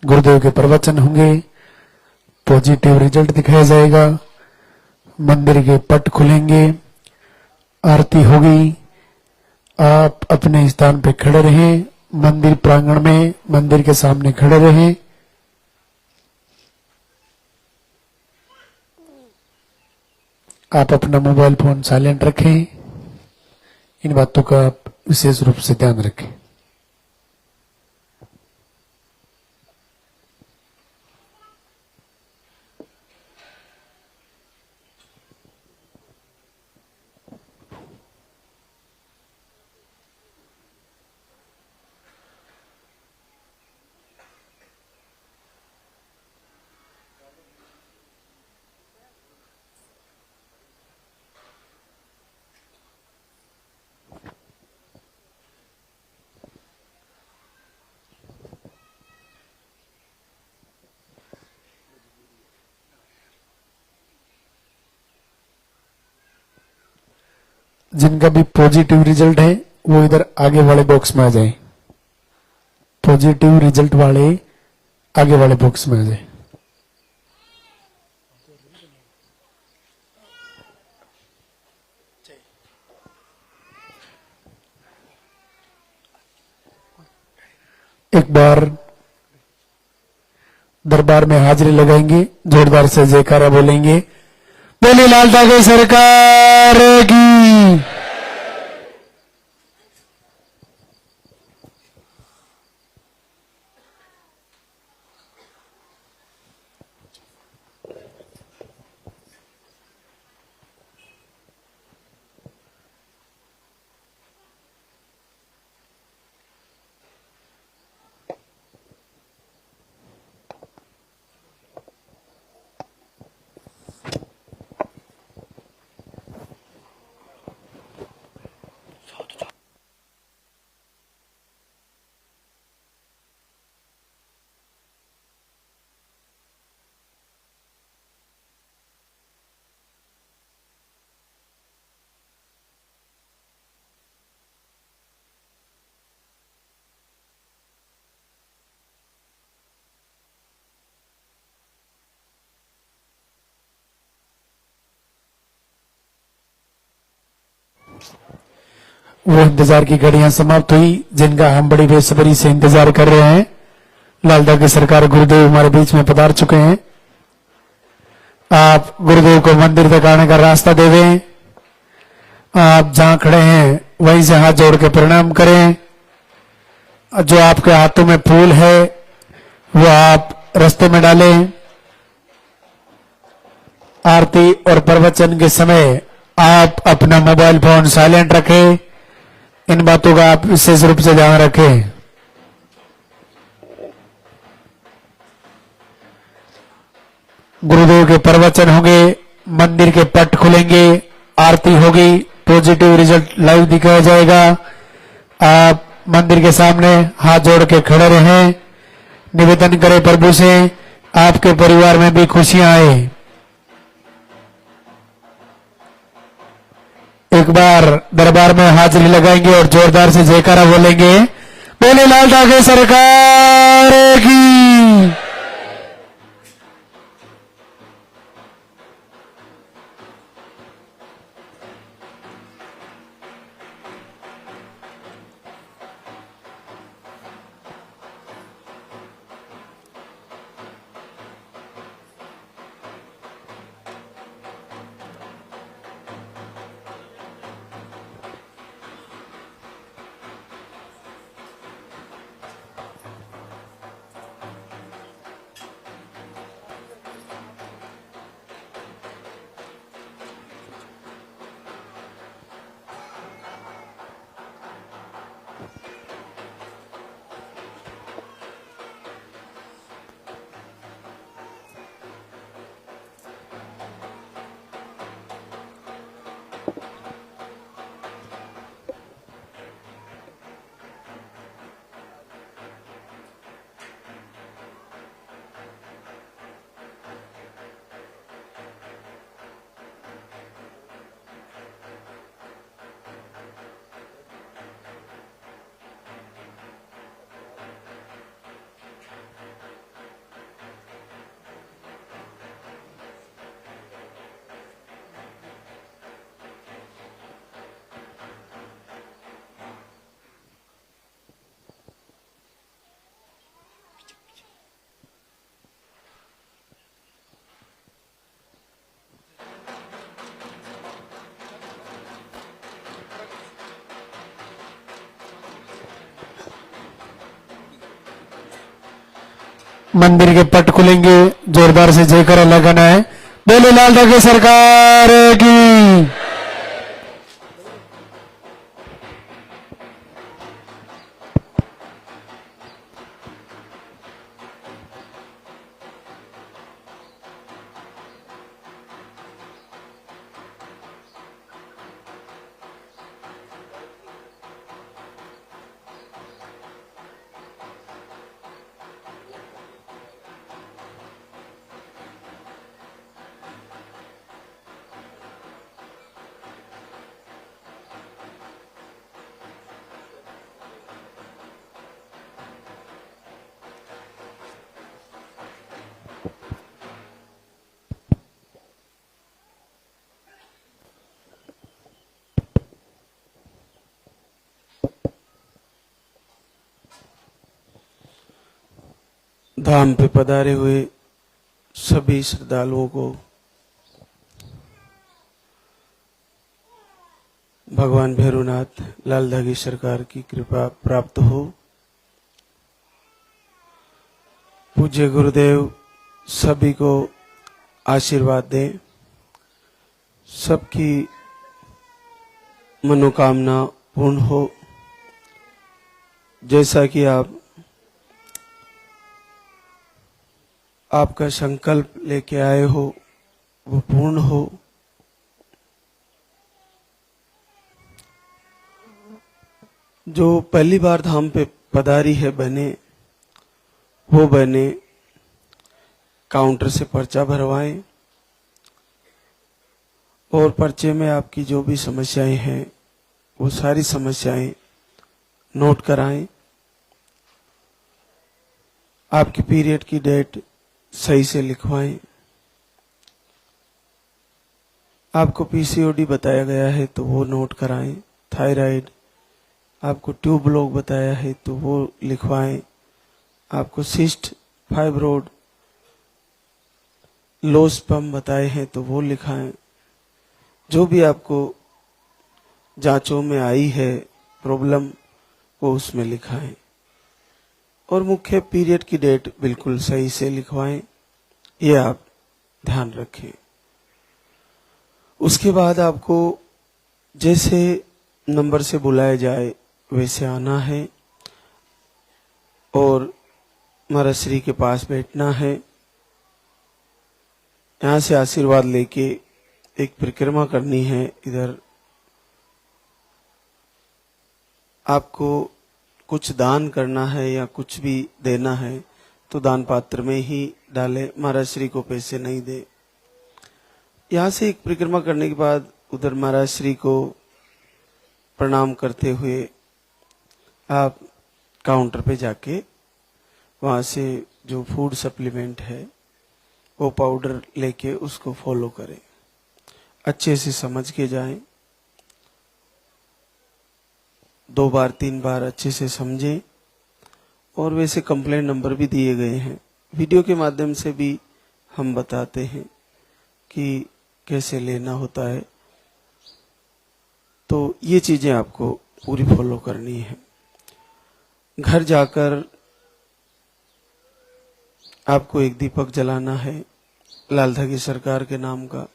गुरुदेव के प्रवचन होंगे, पॉजिटिव रिजल्ट दिखाया जाएगा, मंदिर के पट खुलेंगे, आरती होगी। आप अपने स्थान पे खड़े रहें, मंदिर प्रांगण में मंदिर के सामने खड़े रहें। आप अपना मोबाइल फोन साइलेंट रखें। इन बातों का आप विशेष रूप से ध्यान रखें। जिनका भी पॉजिटिव रिजल्ट है वो इधर आगे वाले बॉक्स में आ जाए। पॉजिटिव रिजल्ट वाले आगे वाले बॉक्स में आ जाए। एक बार दरबार में हाजिरी लगाएंगे, जोरदार से जयकारा बोलेंगे, बोले लाल ठाकुर सरकार की। वो इंतजार की घड़ियां समाप्त हुई जिनका हम बड़ी बेसब्री से इंतजार कर रहे हैं। लाल ठाकुर सरकार गुरुदेव हमारे बीच में पधार चुके हैं। आप गुरुदेव को मंदिर तक आने का रास्ता दे दें। आप जहां खड़े हैं वहीं से हाथ जोड़ के प्रणाम करें। जो आपके हाथों में फूल है वो आप रास्ते में डालें। आरती और प्रवचन के समय आप अपना मोबाइल फोन साइलेंट रखें। इन बातों का आप विशेष रूप से ध्यान रखें। गुरुदेव के प्रवचन होंगे, मंदिर के पट खुलेंगे, आरती होगी, पॉजिटिव रिजल्ट लाइव दिखाया जाएगा। आप मंदिर के सामने हाथ जोड़ के खड़े रहें। निवेदन करें प्रभु से आपके परिवार में भी खुशियां आए। एक बार दरबार में हाजिरी लगाएंगे और जोरदार से जयकारा बोलेंगे, बोले लाल ठाकुर सरकार की। मंदिर के पट खुलेंगे, जोरदार से जयकारा लगाना है। बोले लाल ठाकरे सरकार की। धाम पे पधारे हुए सभी श्रद्धालुओं को भगवान भैरवनाथ लाल धागी सरकार की कृपा प्राप्त हो। पूज्य गुरुदेव सभी को आशीर्वाद दें, सबकी मनोकामना पूर्ण हो। जैसा कि आपका संकल्प लेके आए हो वो पूर्ण हो। जो पहली बार धाम पे पधारी है बहने, वो बहने काउंटर से पर्चा भरवाएं और पर्चे में आपकी जो भी समस्याएं हैं वो सारी समस्याएं नोट कराएं। आपकी पीरियड की डेट सही से लिखवाएं। आपको पीसीओडी बताया गया है तो वो नोट कराएं। थायराइड, आपको ट्यूब ब्लॉक बताया है तो वो लिखवाएं। आपको सिस्ट, फाइब्रोड, लो स्पर्म बताए हैं तो वो लिखाएं। जो भी आपको जांचों में आई है प्रॉब्लम वो उसमें लिखाएं और मुख्य पीरियड की डेट बिल्कुल सही से लिखवाएं, ये आप ध्यान रखें। उसके बाद आपको जैसे नंबर से बुलाया जाए वैसे आना है और महाराज श्री के पास बैठना है। यहाँ से आशीर्वाद लेके एक परिक्रमा करनी है। इधर आपको कुछ दान करना है या कुछ भी देना है तो दान पात्र में ही डालें, महाराज श्री को पैसे नहीं दे। यहाँ से एक परिक्रमा करने के बाद उधर महाराज श्री को प्रणाम करते हुए आप काउंटर पे जाके वहाँ से जो फूड सप्लीमेंट है वो पाउडर लेके उसको फॉलो करें। अच्छे से समझ के जाएं, 2 बार 3 बार अच्छे से समझें। और वैसे कंप्लेंट नंबर भी दिए गए हैं, वीडियो के माध्यम से भी हम बताते हैं कि कैसे लेना होता है। तो ये चीजें आपको पूरी फॉलो करनी है। घर जाकर आपको एक दीपक जलाना है लाल धागी सरकार के नाम का।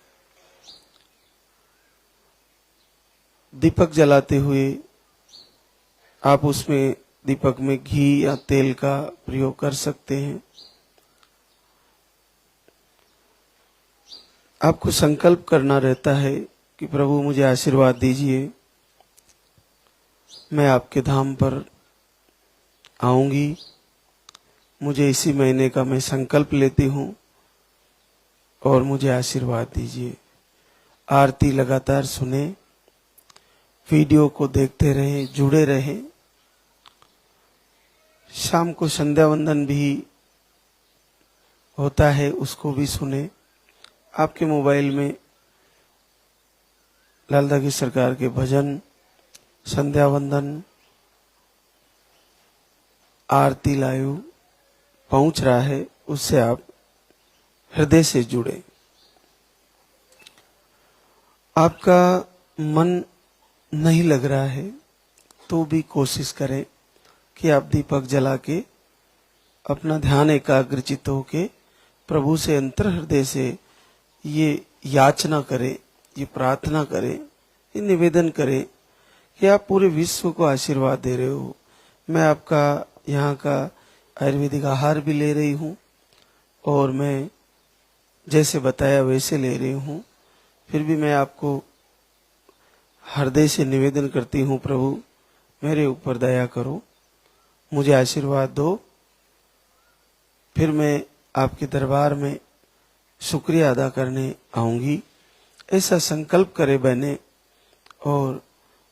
दीपक जलाते हुए आप उसमें दीपक में घी या तेल का प्रयोग कर सकते हैं। आपको संकल्प करना रहता है कि प्रभु मुझे आशीर्वाद दीजिए, मैं आपके धाम पर आऊंगी, मुझे इसी महीने का मैं संकल्प लेती हूं और मुझे आशीर्वाद दीजिए। आरती लगातार सुने, वीडियो को देखते रहें, जुड़े रहें। शाम को संध्या वंदन भी होता है, उसको भी सुने। आपके मोबाइल में लाल धागी सरकार के भजन, संध्या वंदन, आरती लाइव पहुंच रहा है, उससे आप हृदय से जुड़े। आपका मन नहीं लग रहा है तो भी कोशिश करें कि आप दीपक जला के अपना ध्यान एकाग्रचित होके प्रभु से अंतर हृदय से ये याचना करें, ये प्रार्थना करें, ये निवेदन करें कि आप पूरे विश्व को आशीर्वाद दे रहे हो। मैं आपका यहाँ का आयुर्वेदिक आहार भी ले रही हूँ और मैं जैसे बताया वैसे ले रही हूँ, फिर भी मैं आपको हृदय से निवेदन करती हूँ, प्रभु मेरे ऊपर दया करो, मुझे आशीर्वाद दो। फिर मैं आपके दरबार में शुक्रिया अदा करने आऊंगी। ऐसा संकल्प करे बहने, और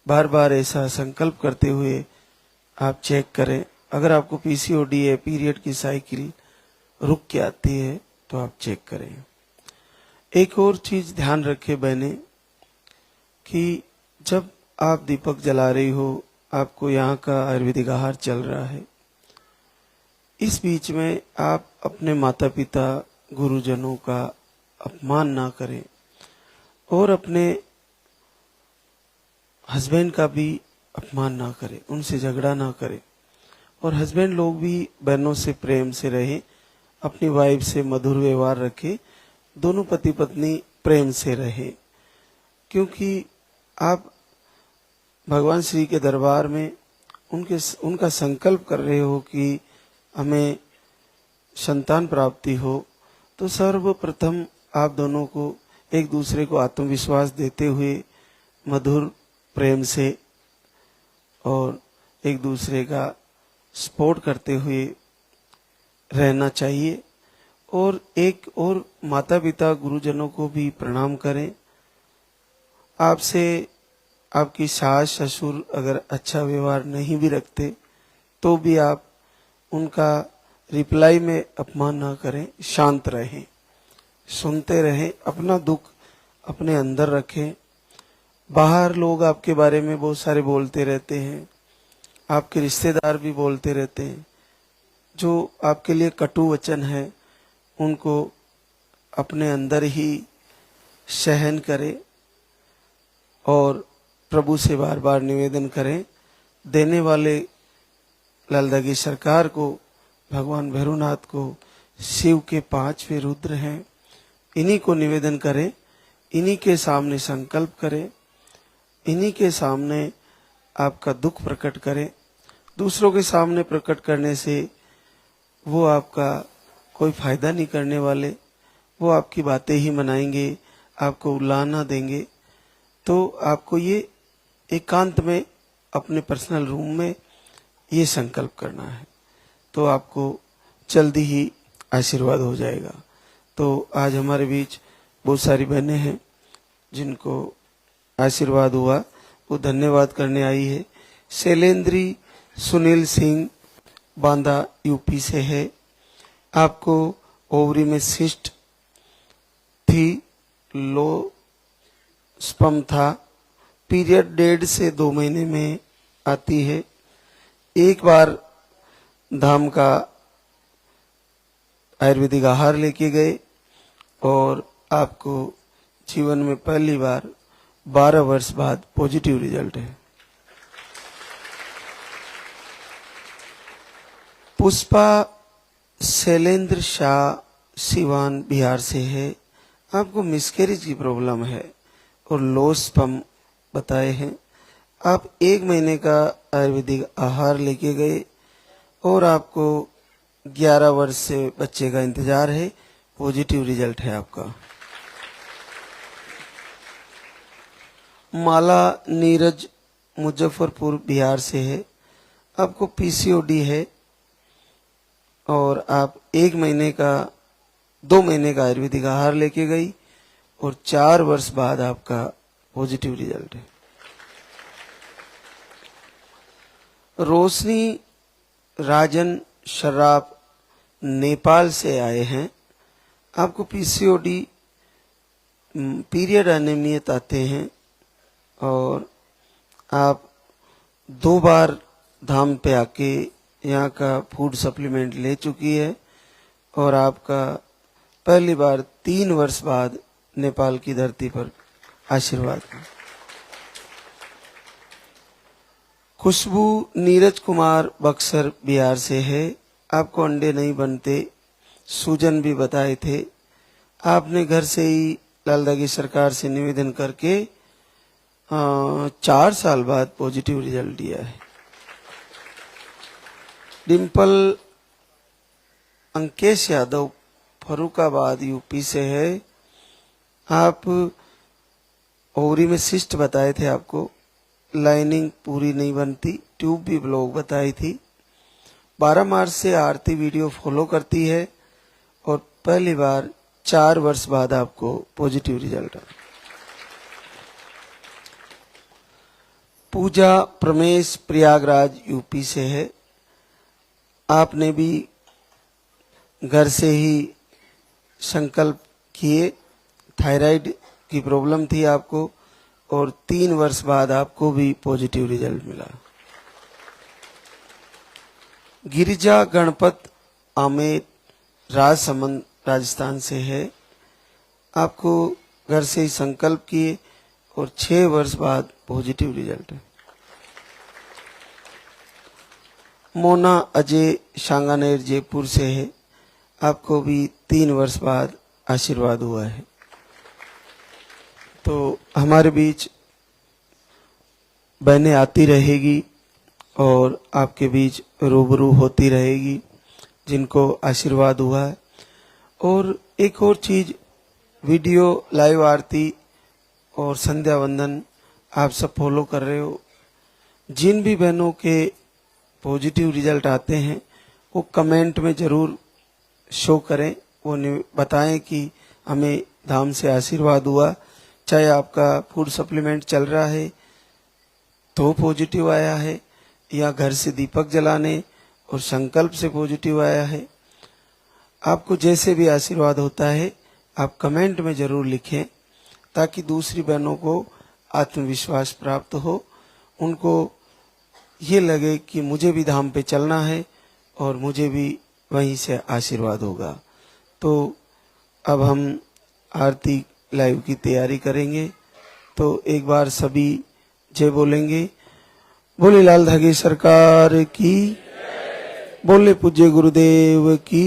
बार बार ऐसा संकल्प करते हुए आप चेक करें। अगर आपको पीसीओडी है, पीरियड की साइकिल रुक के आती है, तो आप चेक करें। एक और चीज ध्यान रखें बहने कि जब आप दीपक जला रही हो, आपको यहाँ का आयुर्वेदिक आहार चल रहा है, इस बीच में आप अपने माता पिता गुरुजनों का अपमान ना करें और अपने हस्बैंड का भी अपमान ना करें, उनसे झगड़ा ना करें। और हस्बैंड लोग भी बहनों से प्रेम से रहें, अपनी वाइफ से मधुर व्यवहार रखें, दोनों पति पत्नी प्रेम से रहें। क्योंकि आप भगवान श्री के दरबार में उनका संकल्प कर रहे हो कि हमें संतान प्राप्ति हो, तो सर्वप्रथम आप दोनों को एक दूसरे को आत्मविश्वास देते हुए मधुर प्रेम से और एक दूसरे का सपोर्ट करते हुए रहना चाहिए। और एक और माता पिता गुरुजनों को भी प्रणाम करें। आपसे आपकी सास ससुर अगर अच्छा व्यवहार नहीं भी रखते तो भी आप उनका रिप्लाई में अपमान ना करें, शांत रहें, सुनते रहें, अपना दुख अपने अंदर रखें। बाहर लोग आपके बारे में बहुत सारे बोलते रहते हैं, आपके रिश्तेदार भी बोलते रहते हैं, जो आपके लिए कटु वचन है उनको अपने अंदर ही सहन करें और प्रभु से बार बार निवेदन करें। देने वाले लालदागी सरकार को, भगवान भैरवनाथ को, शिव के 5वें रुद्र हैं, इन्हीं को निवेदन करें, इन्हीं के सामने संकल्प करें, इन्हीं के सामने आपका दुख प्रकट करें। दूसरों के सामने प्रकट करने से वो आपका कोई फायदा नहीं करने वाले, वो आपकी बातें ही मनाएंगे, आपको उलाहना देंगे। तो आपको ये एकांत में अपने पर्सनल रूम में ये संकल्प करना है, तो आपको जल्दी ही आशीर्वाद हो जाएगा। तो आज हमारे बीच बहुत सारी बहनें हैं जिनको आशीर्वाद हुआ, वो धन्यवाद करने आई है। शैलेंद्री सुनील सिंह बांदा यूपी से है। आपको ओवरी में सिस्ट थी, लो स्पम था, पीरियड 1.5 से 2 महीने में आती है। एक बार धाम का आयुर्वेदिक आहार लेके गए और आपको जीवन में पहली बार 12 वर्ष बाद पॉजिटिव रिजल्ट है। पुष्पा शैलेंद्र शाह सिवान बिहार से है। आपको मिसकैरेज की प्रॉब्लम है और लो स्पर्म बताए हैं। आप 1 महीने का आयुर्वेदिक आहार लेके गए और आपको 11 वर्ष से बच्चे का इंतजार है, पॉजिटिव रिजल्ट है आपका। माला नीरज मुजफ्फरपुर बिहार से है। आपको पीसीओडी है और आप 1 महीने का 2 महीने का आयुर्वेदिक आहार लेके गई और 4 वर्ष बाद आपका पॉजिटिव रिजल्ट है। रोशनी राजन शराफ नेपाल से आए हैं। आपको पीसीओडी, पीरियड अनियमित आते हैं और आप 2 बार धाम पे आके यहाँ का फूड सप्लीमेंट ले चुकी है और आपका पहली बार 3 वर्ष बाद नेपाल की धरती पर आशीर्वाद। खुशबू नीरज कुमार बक्सर बिहार से है। आपको अंडे नहीं बनते, सूजन भी बताए थे। आपने घर से ही लालदागी सरकार से निवेदन करके 4 साल बाद पॉजिटिव रिजल्ट दिया है। डिम्पल अंकेश यादव फरुखाबाद यूपी से है। आप ओवरी में सिस्ट बताए थे, आपको लाइनिंग पूरी नहीं बनती, ट्यूब भी ब्लॉक बताई थी। 12 मार्च से आरती वीडियो फॉलो करती है और पहली बार 4 वर्ष बाद आपको पॉजिटिव रिजल्ट आया। पूजा प्रमेश प्रयागराज यूपी से है। आपने भी घर से ही संकल्प किए, थायराइड की प्रॉब्लम थी आपको और 3 वर्ष बाद आपको भी पॉजिटिव रिजल्ट मिला। गिरिजा गणपत आमेर राजसमंद राजस्थान से है। आपको घर से ही संकल्प किए और 6 वर्ष बाद पॉजिटिव रिजल्ट है। मोना अजय सांगानेर जयपुर से है। आपको भी 3 वर्ष बाद आशीर्वाद हुआ है। तो हमारे बीच बहनें आती रहेगी और आपके बीच रूबरू होती रहेगी जिनको आशीर्वाद हुआ है। और एक और चीज, वीडियो लाइव आरती और संध्या वंदन आप सब फॉलो कर रहे हो। जिन भी बहनों के पॉजिटिव रिजल्ट आते हैं वो कमेंट में जरूर शो करें, वो बताएं कि हमें धाम से आशीर्वाद हुआ। चाहे आपका फूड सप्लीमेंट चल रहा है तो पॉजिटिव आया है, या घर से दीपक जलाने और संकल्प से पॉजिटिव आया है। आपको जैसे भी आशीर्वाद होता है आप कमेंट में जरूर लिखें ताकि दूसरी बहनों को आत्मविश्वास प्राप्त हो, उनको ये लगे कि मुझे भी धाम पे चलना है और मुझे भी वहीं से आशीर्वाद होगा। तो अब हम आरती लाइव की तैयारी करेंगे। तो एक बार सभी जय बोलेंगे। बोले लाल धागी सरकार की, बोले पूज्य गुरुदेव की।